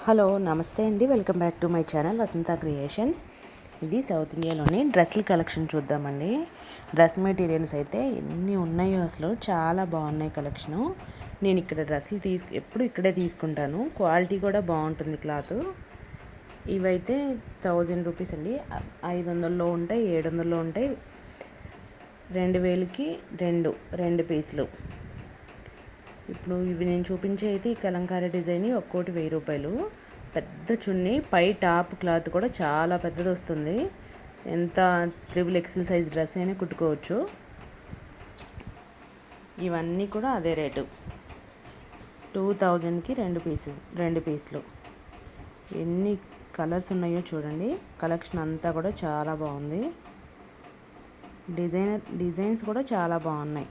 Hello నమస్తే అండి, welcome back to my channel Vasantha Creations. ఇది సౌత్ ఇండియాలోని డ్రెస్సుల కలెక్షన్ చూద్దామండి. డ్రెస్ మెటీరియల్స్ అయితే ఎన్ని ఉన్నాయో అసలు చాలా బాగున్నాయి కలెక్షను. నేను ఇక్కడ డ్రెస్సులు ఎప్పుడు ఇక్కడే తీసుకుంటాను. క్వాలిటీ కూడా బాగుంటుంది క్లాత్. ఇవైతే 1000 రూపీస్ అండి. 500లో ఉంటాయి, 700లో ఉంటాయి, 2000కి రెండు పీసులు. ఇప్పుడు ఇవి నేను చూపించే అయితే ఈ కలంకారీ డిజైన్ ఒక్కోటి 1000 రూపాయలు. పెద్ద చున్నీ, పై టాప్ క్లాత్ కూడా చాలా పెద్దది వస్తుంది. ఎంత XXL సైజ్ డ్రెస్ అయినా కుట్టుకోవచ్చు. ఇవన్నీ కూడా అదే రేటు, 2000కి రెండు పీసులు. ఎన్ని కలర్స్ ఉన్నాయో చూడండి. కలెక్షన్ అంతా కూడా చాలా బాగుంది. డిజైన్స్ కూడా చాలా బాగున్నాయి.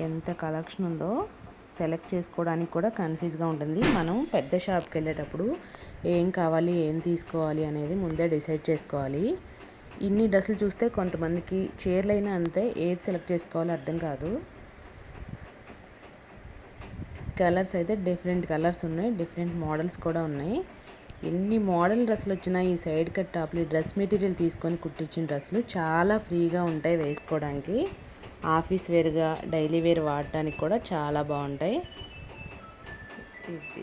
ఎంత కలెక్షన్ ఉందో సెలెక్ట్ చేసుకోవడానికి కూడా కన్ఫ్యూజ్గా ఉంటుంది. మనం పెద్ద షాప్కి వెళ్ళేటప్పుడు ఏం కావాలి, ఏం తీసుకోవాలి అనేది ముందే డిసైడ్ చేసుకోవాలి. ఇన్ని డ్రెస్సులు చూస్తే కొంతమందికి చీరలైనా అంతే, ఏది సెలెక్ట్ చేసుకోవాలో అర్థం కాదు. కలర్స్ అయితే డిఫరెంట్ కలర్స్ ఉన్నాయి, డిఫరెంట్ మోడల్స్ కూడా ఉన్నాయి. ఎన్ని మోడల్ డ్రెస్సులు వచ్చినా ఈ సైడ్ కట్ టాప్లు డ్రెస్ మెటీరియల్ తీసుకొని కుట్టించిన డ్రెస్సులు చాలా ఫ్రీగా ఉంటాయి వేసుకోవడానికి. ఆఫీస్ వేర్గా, డైలీ వేర్ వాడటానికి కూడా చాలా బాగుంటాయి. ఇది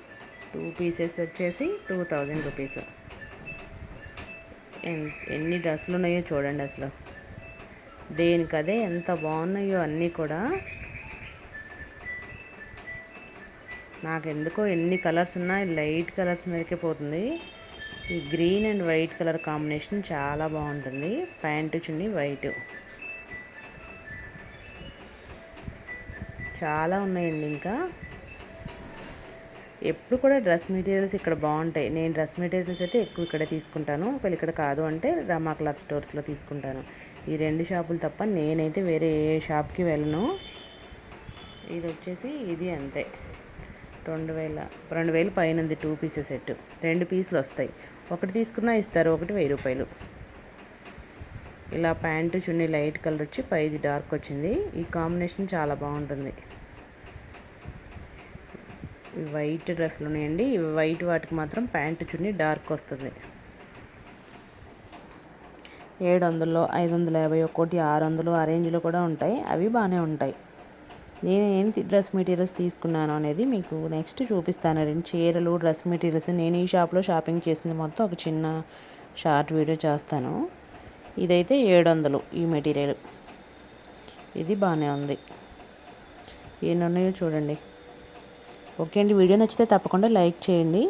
2 పీసెస్ వచ్చేసి 2000 రూపీస్. ఎన్ని డ్రెస్సులు ఉన్నాయో చూడండి అసలు. దేనికదే ఎంత బాగున్నాయో అన్నీ కూడా. నాకెందుకో ఎన్ని కలర్స్ ఉన్నాయి, లైట్ కలర్స్ మీదకే పోతుంది. ఈ green and white colour combination చాలా బాగుంటుంది. ప్యాంటు చున్నీ వైట్. చాలా ఉన్నాయండి. ఇంకా ఎప్పుడు కూడా డ్రెస్ మెటీరియల్స్ ఇక్కడ బాగుంటాయి. నేను డ్రెస్ మెటీరియల్స్ అయితే ఎక్కువ ఇక్కడే తీసుకుంటాను. ఒకవేళ ఇక్కడ కాదు అంటే రమా క్లాత్ స్టోర్స్లో తీసుకుంటాను. ఈ 2 షాపులు తప్ప నేనైతే వేరే ఏ షాప్కి వెళ్ళను. ఇది వచ్చేసి ఇది అంతే, 2000 పైన ఉంది. 2 పీసెస్ సెట్, 2 పీసులు వస్తాయి. ఒకటి తీసుకున్నా ఇస్తారు, ఒకటి 1000 రూపాయలు. ఇలా ప్యాంటు చున్నీ లైట్ కలర్ వచ్చి పైది డార్క్ వచ్చింది. ఈ కాంబినేషన్ చాలా బాగుంటుంది. వైట్ డ్రెస్సులు ఉన్నాయండి. ఇవి వైట్ వాటికి మాత్రం ప్యాంటు చున్నీ డార్క్ వస్తుంది. 700లో 550, ఒక్కోటి 600 ఆ రేంజ్లో కూడా ఉంటాయి. అవి బాగానే ఉంటాయి. నేను ఏం డ్రెస్ మెటీరియల్స్ తీసుకున్నాను అనేది మీకు నెక్స్ట్ చూపిస్తాను. చీరలు, డ్రెస్ మెటీరియల్స్ నేను ఈ షాప్లో షాపింగ్ చేసింది మొత్తం ఒక చిన్న షార్ట్ వీడియో చేస్తాను. ఇదైతే 700 ఈ మెటీరియల్. ఇది బాగానే ఉంది. ఎన్ని ఉన్నాయో చూడండి. ఓకే అండి, వీడియో నచ్చితే తప్పకుండా లైక్ చేయండి.